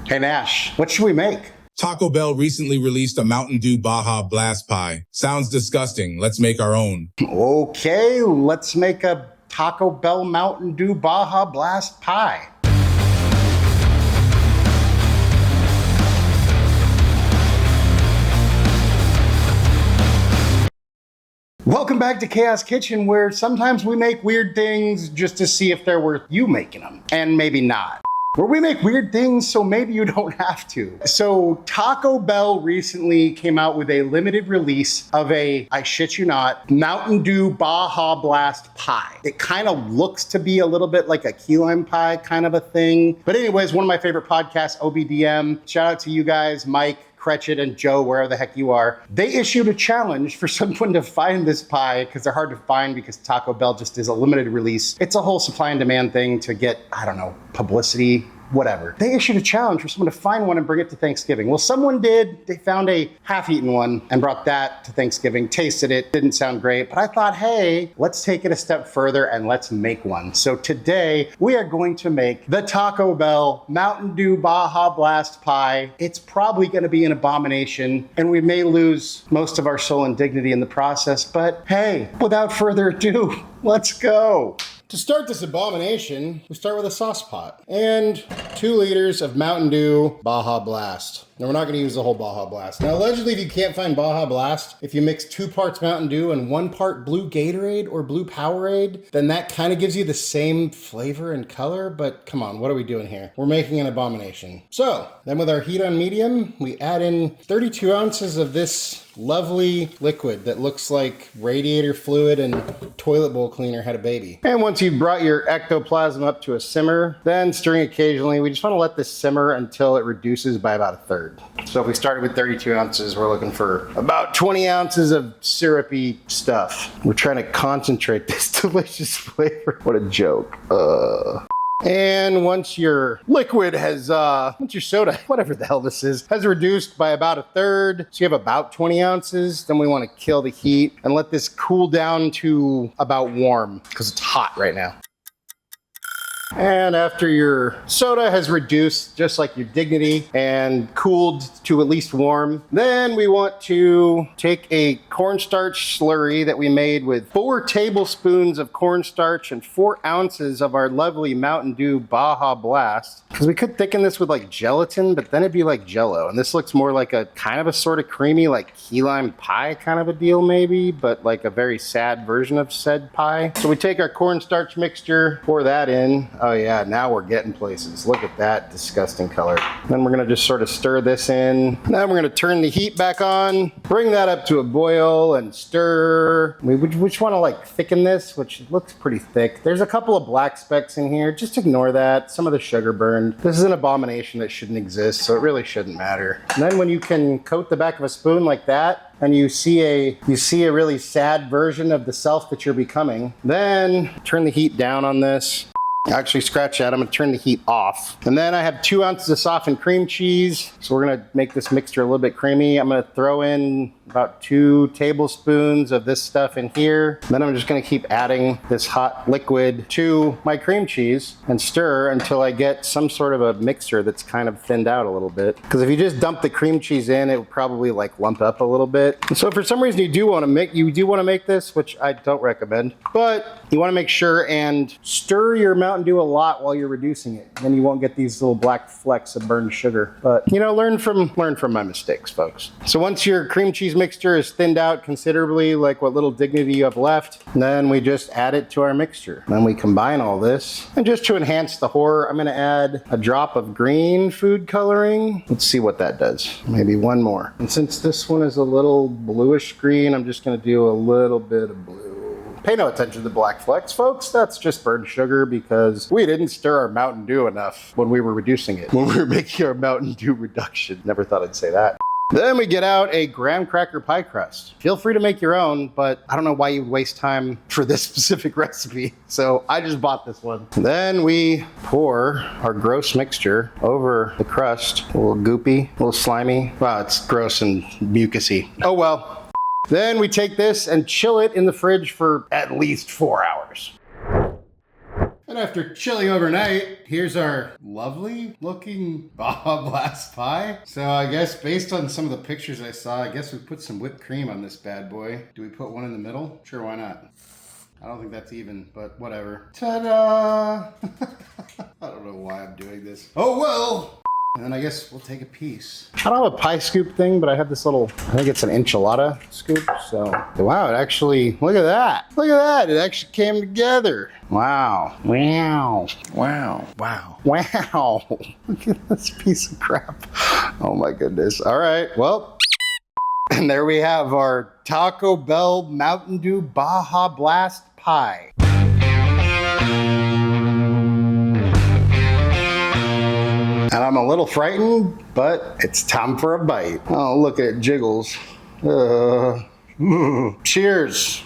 Hey Nash, what should we make? Taco Bell recently released a Mountain Dew Baja Blast Pie. Sounds disgusting. Let's make our own. Okay, let's make a Taco Bell Mountain Dew Baja Blast Pie. Welcome back to Chaos Kitchen, where sometimes we make weird things just to see if they're worth you making them, and maybe not. Where we make weird things so maybe you don't have to. So Taco Bell recently came out with a limited release of a, I shit you not, Mountain Dew Baja Blast Pie. It kind of looks to be a little bit like a key lime pie kind of a thing. But anyways, one of my favorite podcasts, OBDM. Shout out to you guys, Mike, Cretchet, and Joe, wherever the heck you are. They issued a challenge for someone to find this pie because they're hard to find because Taco Bell just is a limited release. It's a whole supply and demand thing to get, I don't know, publicity, whatever. They issued a challenge for someone to find one and bring it to Thanksgiving. Well, someone did. They found a half-eaten one and brought that to Thanksgiving, tasted it, didn't sound great, but I thought, hey, let's take it a step further and let's make one. So today we are going to make the Taco Bell Mountain Dew Baja Blast Pie. It's probably gonna be an abomination and we may lose most of our soul and dignity in the process, but hey, without further ado, let's go. To start this abomination, we start with a sauce pot and 2 liters of Mountain Dew Baja Blast. Now, we're not gonna use the whole Baja Blast. Now, allegedly, if you can't find Baja Blast, if you mix 2 parts Mountain Dew and 1 part blue Gatorade or blue Powerade, then that kind of gives you the same flavor and color, but come on, what are we doing here? We're making an abomination. So, then with our heat on medium, we add in 32 ounces of this lovely liquid that looks like radiator fluid and toilet bowl cleaner had a baby. And once you've brought your ectoplasm up to a simmer, then stirring occasionally, we just wanna let this simmer until it reduces by about 1/3. So if we started with 32 ounces, we're looking for about 20 ounces of syrupy stuff. We're trying to concentrate this delicious flavor. What a joke. And once your liquid has, once your soda, whatever the hell this is, has reduced by about 1/3, so you have about 20 ounces, then we want to kill the heat and let this cool down to about warm, because it's hot right now. And after your soda has reduced, just like your dignity, and cooled to at least warm, then we want to take a cornstarch slurry that we made with 4 tablespoons of cornstarch and 4 ounces of our lovely Mountain Dew Baja Blast. Because we could thicken this with like gelatin, but then it'd be like Jell-O. And this looks more like a kind of a sort of creamy, like key lime pie kind of a deal maybe, but like a very sad version of said pie. So we take our cornstarch mixture, pour that in. Oh yeah, now we're getting places. Look at that disgusting color. Then we're gonna just sort of stir this in. Then we're gonna turn the heat back on, bring that up to a boil and stir. We just wanna like thicken this, which looks pretty thick. There's a couple of black specks in here. Just ignore that. Some of the sugar burned. This is an abomination that shouldn't exist, so it really shouldn't matter. And then when you can coat the back of a spoon like that, and you see a really sad version of the self that you're becoming, then turn the heat down on this. Actually, scratch that. I'm gonna turn the heat off. And then I have 2 ounces of softened cream cheese. So we're gonna make this mixture a little bit creamy. I'm gonna throw in about 2 tablespoons of this stuff in here. Then I'm just gonna keep adding this hot liquid to my cream cheese and stir until I get some sort of a mixture that's kind of thinned out a little bit. Because if you just dump the cream cheese in, it will probably like lump up a little bit. And so if for some reason you do wanna make this, which I don't recommend, but you wanna make sure and stir your Mountain Dew a lot while you're reducing it. Then you won't get these little black flecks of burned sugar. But you know, learn from my mistakes, folks. So once your cream cheese mixture is thinned out considerably, like what little dignity you have left, then we just add it to our mixture. Then we combine all this. And just to enhance the horror, I'm gonna add a drop of green food coloring. Let's see what that does. Maybe 1 more. And since this one is a little bluish green, I'm just gonna do a little bit of blue. Pay no attention to the black flecks, folks. That's just burnt sugar because we didn't stir our Mountain Dew enough when we were reducing it, when we were making our Mountain Dew reduction. Never thought I'd say that. Then we get out a graham cracker pie crust. Feel free to make your own, but I don't know why you'd waste time for this specific recipe. So I just bought this one. Then we pour our gross mixture over the crust. A little goopy, a little slimy. Wow, it's gross and mucusy. Oh well. Then we take this and chill it in the fridge for at least 4 hours. And And after chilling overnight, here's our lovely looking Baja Blast Pie. So I guess based on some of the pictures I saw, I guess we put some whipped cream on this bad boy. Do we put one in the middle? Sure, why not? I don't think that's even, but whatever. Ta-da! I don't know why I'm doing this. Oh well! And then I guess we'll take a piece. I don't have a pie scoop thing, but I have this little, I think it's an enchilada scoop. So, wow, it actually, look at that. Look at that, it actually came together. Wow. Wow. Wow. Wow. Wow. Look at this piece of crap. Oh my goodness. All right, well. And there we have our Taco Bell Mountain Dew Baja Blast Pie. And I'm a little frightened, but it's time for a bite. Oh, look at it jiggles. Cheers.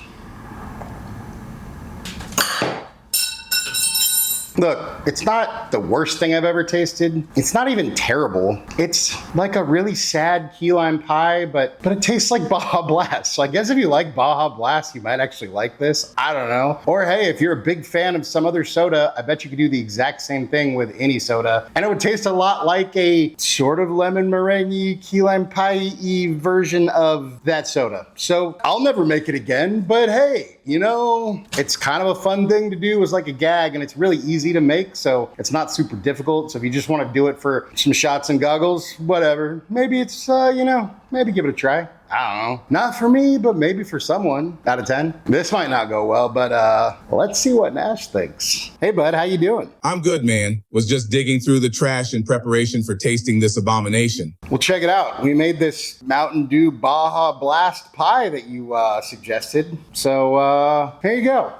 Look, it's not the worst thing I've ever tasted. It's not even terrible. It's like a really sad key lime pie, but it tastes like Baja Blast. So I guess if you like Baja Blast, you might actually like this. I don't know. Or hey, if you're a big fan of some other soda, I bet you could do the exact same thing with any soda. And it would taste a lot like a sort of lemon meringue key lime pie-y version of that soda. So I'll never make it again, but hey, you know, it's kind of a fun thing to do as like a gag, and it's really easy to make, so it's not super difficult. So if you just want to do it for some shots and goggles, whatever. Maybe it's, you know, maybe give it a try. I don't know. Not for me, but maybe for someone out of 10. This might not go well, but let's see what Nash thinks. Hey, bud, how you doing? I'm good, man. Was just digging through the trash in preparation for tasting this abomination. Well, check it out. We made this Mountain Dew Baja Blast Pie that you suggested. So here you go.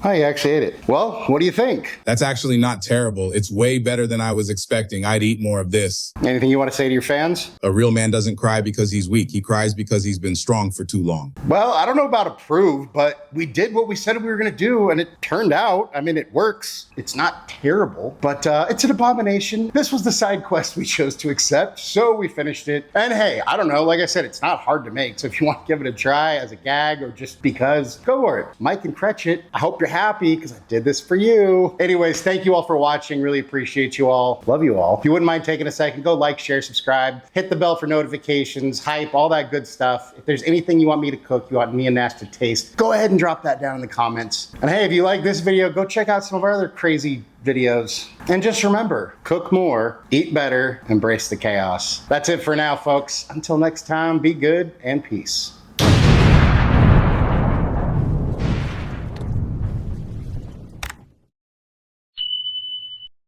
Oh, you actually ate it. Well, what do you think? That's actually not terrible. It's way better than I was expecting. I'd eat more of this. Anything you want to say to your fans? A real man doesn't cry because he's weak. He cries because he's been strong for too long. Well, I don't know about approved, but we did what we said we were going to do, and it turned out. I mean, it works. It's not terrible, but it's an abomination. This was the side quest we chose to accept, so we finished it. And hey, I don't know. Like I said, it's not hard to make, so if you want to give it a try as a gag or just because, go for it. Mike and Cretchet, I hope you're happy because I did this for you. Anyways, thank you all for watching. Really appreciate you all. Love you all. If you wouldn't mind taking a second, go like, share, subscribe, hit the bell for notifications, hype, all that good stuff. If there's anything you want me to cook, you want me and Nash to taste, go ahead and drop that down in the comments. And hey, if you like this video, go check out some of our other crazy videos. And just remember, cook more, eat better, embrace the chaos. That's it for now, folks. Until next time, be good and peace.